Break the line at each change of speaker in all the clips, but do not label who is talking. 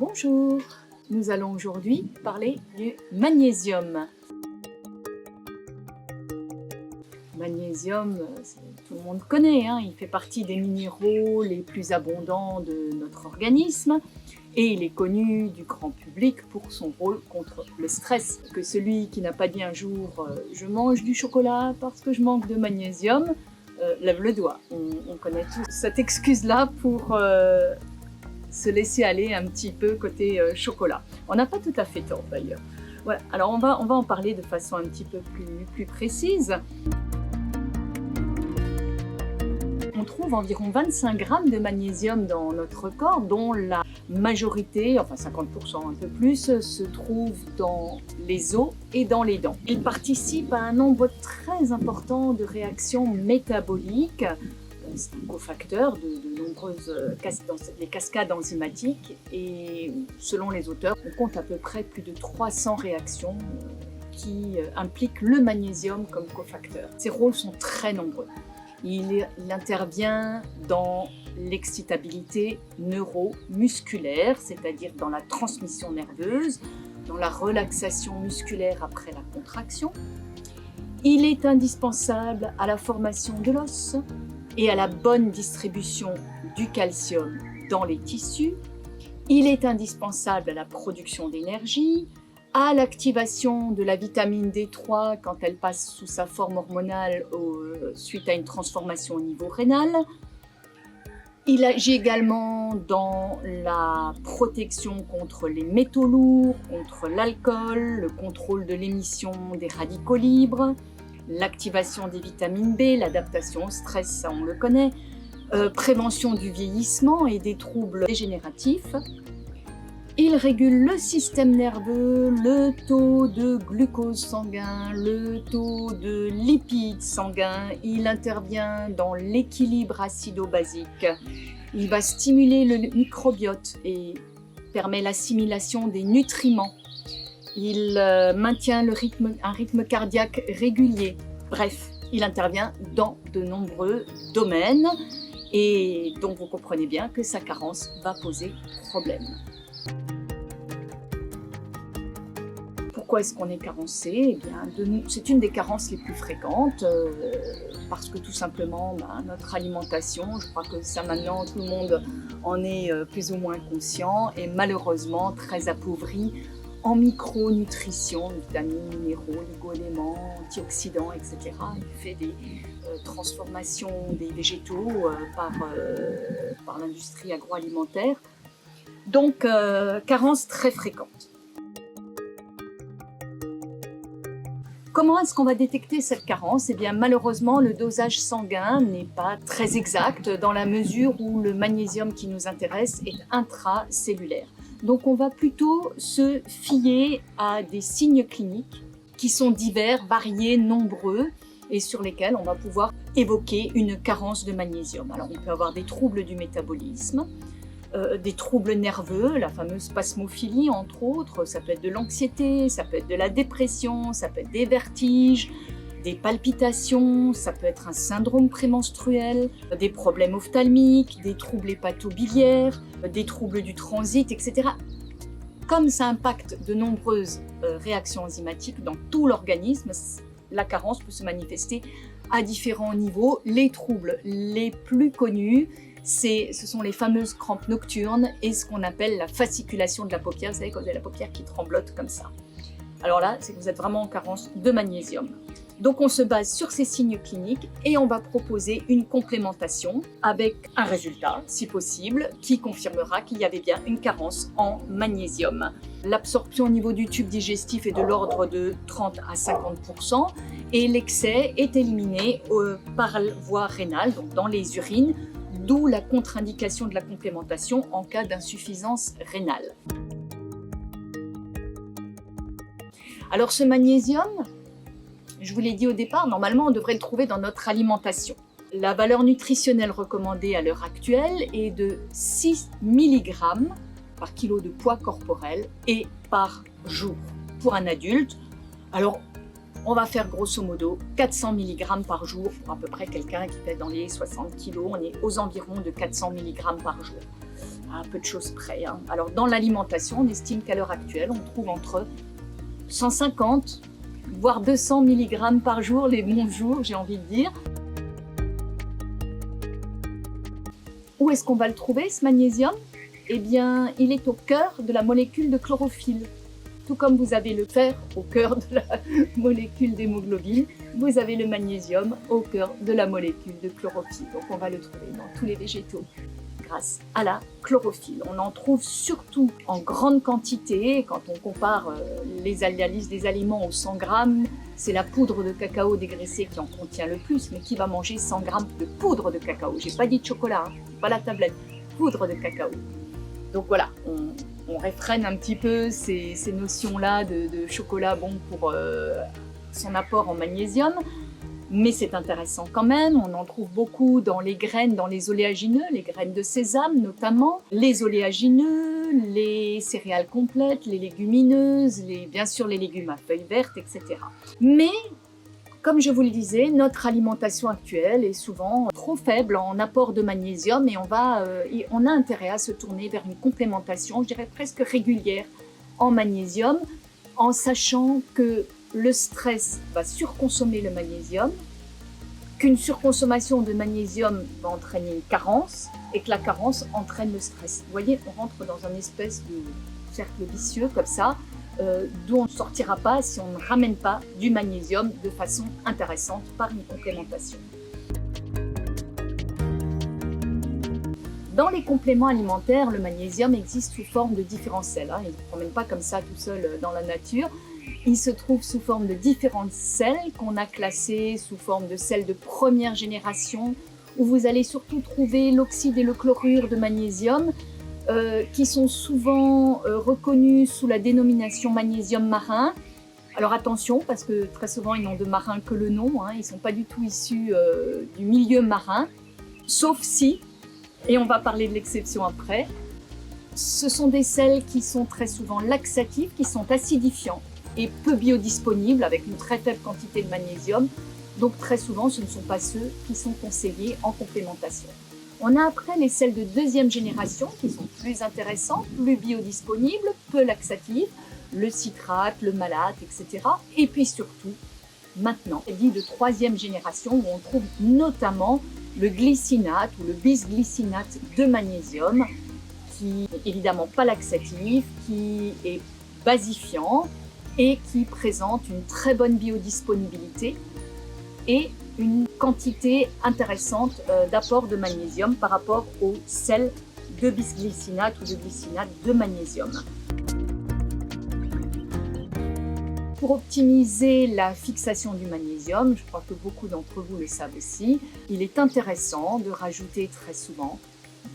Bonjour, nous allons aujourd'hui parler du magnésium. Magnésium, tout le monde connaît, hein, il fait partie des minéraux les plus abondants de notre organisme et il est connu du grand public pour son rôle contre le stress. Que celui qui n'a pas dit un jour « je mange du chocolat parce que je manque de magnésium », lève le doigt. On connaît tous cette excuse-là pour se laisser aller un petit peu côté chocolat. On n'a pas tout à fait tort d'ailleurs. Voilà. Alors on va en parler de façon un petit peu plus précise. On trouve environ 25 grammes de magnésium dans notre corps, dont la majorité, enfin 50% un peu plus, se trouve dans les os et dans les dents. Il participe à un nombre très important de réactions métaboliques. C'est un cofacteur de nombreuses cascades enzymatiques et selon les auteurs, on compte à peu près plus de 300 réactions qui impliquent le magnésium comme cofacteur. Ses rôles sont très nombreux. Il intervient dans l'excitabilité neuromusculaire, c'est-à-dire dans la transmission nerveuse, dans la relaxation musculaire après la contraction. Il est indispensable à la formation de l'os et à la bonne distribution du calcium dans les tissus. Il est indispensable à la production d'énergie, à l'activation de la vitamine D3 quand elle passe sous sa forme hormonale suite à une transformation au niveau rénal. Il agit également dans la protection contre les métaux lourds, contre l'alcool, le contrôle de l'émission des radicaux libres, l'activation des vitamines B, l'adaptation au stress, ça on le connaît, prévention du vieillissement et des troubles dégénératifs. Il régule le système nerveux, le taux de glucose sanguin, le taux de lipides sanguins. Il intervient dans l'équilibre acido-basique. Il va stimuler le microbiote et permet l'assimilation des nutriments. Il maintient un rythme cardiaque régulier. Bref, il intervient dans de nombreux domaines et donc vous comprenez bien que sa carence va poser problème. Pourquoi est-ce qu'on est carencé? Eh bien, c'est une des carences les plus fréquentes parce que tout simplement notre alimentation, je crois que ça maintenant tout le monde en est plus ou moins conscient, est malheureusement très appauvrie en micronutrition, vitamines, minéraux, oligo-éléments, antioxydants, etc. Il fait des transformations des végétaux par l'industrie agroalimentaire. Donc, carence très fréquente. Comment est-ce qu'on va détecter cette carence? Eh bien, malheureusement, le dosage sanguin n'est pas très exact dans la mesure où le magnésium qui nous intéresse est intracellulaire. Donc, on va plutôt se fier à des signes cliniques qui sont divers, variés, nombreux et sur lesquels on va pouvoir évoquer une carence de magnésium. Alors, on peut avoir des troubles du métabolisme, des troubles nerveux, la fameuse spasmophilie entre autres, ça peut être de l'anxiété, ça peut être de la dépression, ça peut être des vertiges, des palpitations, ça peut être un syndrome prémenstruel, des problèmes ophtalmiques, des troubles hépatobiliaires, des troubles du transit, etc. Comme ça impacte de nombreuses réactions enzymatiques dans tout l'organisme, la carence peut se manifester à différents niveaux. Les troubles les plus connus, ce sont les fameuses crampes nocturnes et ce qu'on appelle la fasciculation de la paupière. Vous savez, quand vous avez la paupière qui tremblote comme ça. Alors là, c'est que vous êtes vraiment en carence de magnésium. Donc on se base sur ces signes cliniques et on va proposer une complémentation avec un résultat, si possible, qui confirmera qu'il y avait bien une carence en magnésium. L'absorption au niveau du tube digestif est de l'ordre de 30 à 50% et l'excès est éliminé par voie rénale, donc dans les urines, d'où la contre-indication de la complémentation en cas d'insuffisance rénale. Alors ce magnésium, je vous l'ai dit au départ, normalement on devrait le trouver dans notre alimentation. La valeur nutritionnelle recommandée à l'heure actuelle est de 6 mg par kilo de poids corporel et par jour pour un adulte. Alors on va faire grosso modo 400 mg par jour pour à peu près quelqu'un qui fait dans les 60 kg. On est aux environs de 400 mg par jour. à peu de choses près, hein. Alors dans l'alimentation, on estime qu'à l'heure actuelle, on trouve entre 150 voire 200 mg par jour, les bons jours, j'ai envie de dire. Où est-ce qu'on va le trouver, ce magnésium? Eh bien, il est au cœur de la molécule de chlorophylle. Tout comme vous avez le fer au cœur de la molécule d'hémoglobine, vous avez le magnésium au cœur de la molécule de chlorophylle. Donc on va le trouver dans tous les végétaux grâce à la chlorophylle. On en trouve surtout en grande quantité. Quand on compare la liste des aliments aux 100 grammes, c'est la poudre de cacao dégraissée qui en contient le plus, mais qui va manger 100 grammes de poudre de cacao? J'ai pas dit de chocolat, hein, pas la tablette, poudre de cacao. Donc voilà, on réfrène un petit peu ces notions-là de chocolat bon pour son apport en magnésium, mais c'est intéressant quand même. On en trouve beaucoup dans les graines, dans les oléagineux, les graines de sésame notamment, les oléagineux, les céréales complètes, les légumineuses, bien sûr les légumes à feuilles vertes, etc. Mais comme je vous le disais, notre alimentation actuelle est souvent trop faible en apport de magnésium et on a intérêt à se tourner vers une complémentation, je dirais presque régulière, en magnésium, en sachant que le stress va surconsommer le magnésium, qu'une surconsommation de magnésium va entraîner une carence et que la carence entraîne le stress. Vous voyez, on rentre dans un espèce de cercle vicieux comme ça, d'où on ne sortira pas si on ne ramène pas du magnésium de façon intéressante par une complémentation. Dans les compléments alimentaires, le magnésium existe sous forme de différents sels, hein. Il ne se promène pas comme ça tout seul dans la nature. Il se trouve sous forme de différentes sels qu'on a classés sous forme de sels de première génération, où vous allez surtout trouver l'oxyde et le chlorure de magnésium, qui sont souvent reconnus sous la dénomination magnésium marin. Alors attention, parce que très souvent ils n'ont de marin que le nom, hein, ils ne sont pas du tout issus du milieu marin, sauf si, et on va parler de l'exception après, ce sont des sels qui sont très souvent laxatifs, qui sont acidifiants et peu biodisponibles avec une très faible quantité de magnésium, donc très souvent ce ne sont pas ceux qui sont conseillés en complémentation. On a après les sels de deuxième génération qui sont plus intéressants, plus biodisponibles, peu laxatifs, le citrate, le malate, etc. Et puis surtout, maintenant, dit de troisième génération où on trouve notamment le glycinate ou le bisglycinate de magnésium, qui n'est évidemment pas laxatif, qui est basifiant et qui présente une très bonne biodisponibilité et une quantité intéressante d'apport de magnésium par rapport aux sels de bisglycinate ou de glycinate de magnésium. Pour optimiser la fixation du magnésium, je crois que beaucoup d'entre vous le savent aussi, il est intéressant de rajouter très souvent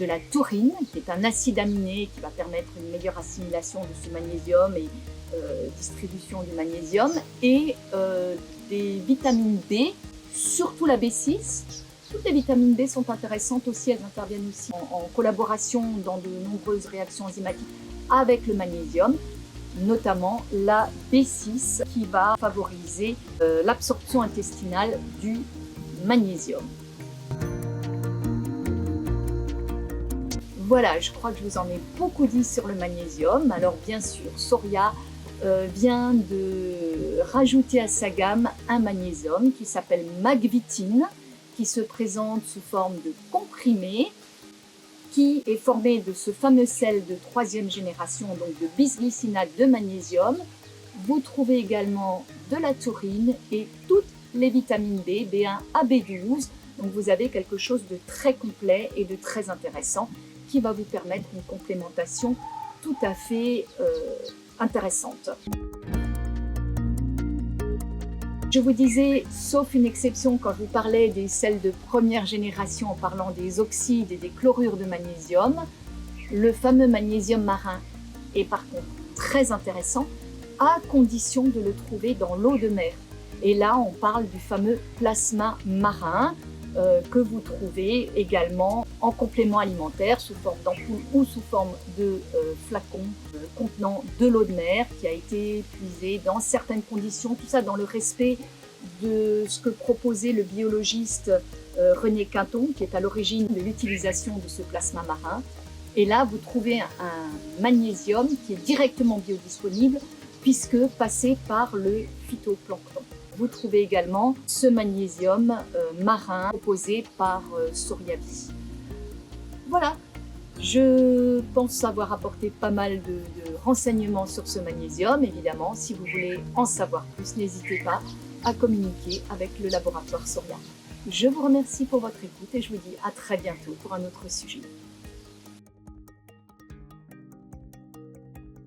de la taurine, qui est un acide aminé qui va permettre une meilleure assimilation de ce magnésium et distribution du magnésium, et des vitamines B, surtout la B6. Toutes les vitamines B sont intéressantes aussi, elles interviennent aussi en collaboration dans de nombreuses réactions enzymatiques avec le magnésium, notamment la B6 qui va favoriser l'absorption intestinale du magnésium. Voilà, je crois que je vous en ai beaucoup dit sur le magnésium. Alors bien sûr, Soria vient de rajouter à sa gamme un magnésium qui s'appelle Magvitine, qui se présente sous forme de comprimé, qui est formé de ce fameux sel de troisième génération, donc de bisglycinate de magnésium. Vous trouvez également de la taurine et toutes les vitamines B, B1 à B12. Donc vous avez quelque chose de très complet et de très intéressant qui va vous permettre une complémentation tout à fait intéressante. Je vous disais, sauf une exception, quand je vous parlais des sels de première génération en parlant des oxydes et des chlorures de magnésium, le fameux magnésium marin est par contre très intéressant à condition de le trouver dans l'eau de mer. Et là, on parle du fameux plasma marin que vous trouvez également en complément alimentaire sous forme d'ampoule ou sous forme de flacon contenant de l'eau de mer qui a été puisée dans certaines conditions, tout ça dans le respect de ce que proposait le biologiste René Quinton, qui est à l'origine de l'utilisation de ce plasma marin. Et là, vous trouvez un magnésium qui est directement biodisponible puisque passé par le phytoplancton. Vous trouvez également ce magnésium marin proposé par Soriabi. Voilà, je pense avoir apporté pas mal de renseignements sur ce magnésium. Évidemment, si vous voulez en savoir plus, n'hésitez pas à communiquer avec le laboratoire Soria. Je vous remercie pour votre écoute et je vous dis à très bientôt pour un autre sujet.